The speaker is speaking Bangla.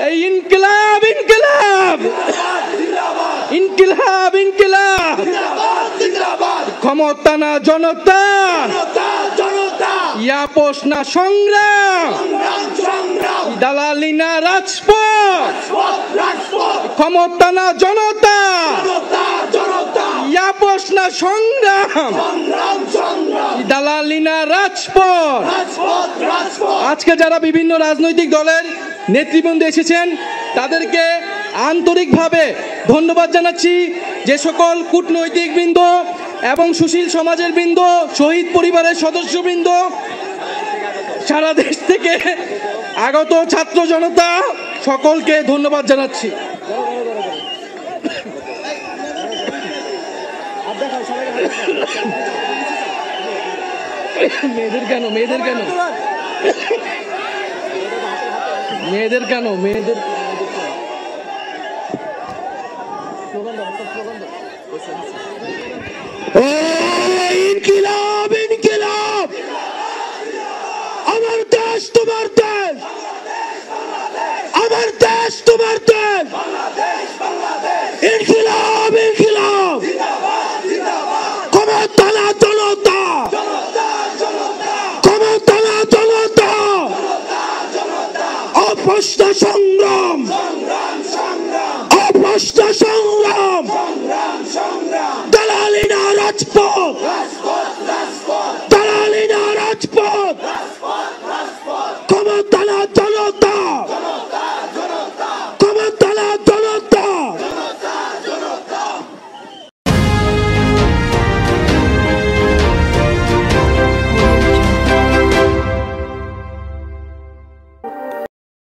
এই ইনকিলাব ইনকিলাব ইনকিলাব ইনকিলাব ক্ষমতা না জনতা, ইয়াপোস না সংগ্রাম, দালালি না রাজপথ, ক্ষমতা না জনতা, ইয়াপোস না সংগ্রাম, দালালি না রাজপথ। আজকে যারা বিভিন্ন রাজনৈতিক দলের নেতৃবৃন্দ এসেছেন তাদেরকে আন্তরিকভাবে ধন্যবাদ জানাচ্ছি। যে সকল কূটনৈতিক বৃন্দ এবং সুশীল সমাজের বৃন্দ, শহীদ পরিবারের সদস্যবৃন্দ, সারা দেশ থেকে আগত ছাত্র জনতা, সকলকে ধন্যবাদ জানাচ্ছি। মেয়েদের কেন মেয়েদের কেন মেয়েদের কেন মেয়েদের ইনকিলাব ইনকিলাব, আমার দেশ তোমার দেশ, আমার দেশ তোমার দেশ, ইনকিলাব ইনকিলাব, ক্ষমতা না জনতা, ক্ষমতা না জনতা, অপ্রশ্ন সংগ্রাম, অপ্রশ্ন সংগ্রাম, দালালি না রাজপথ,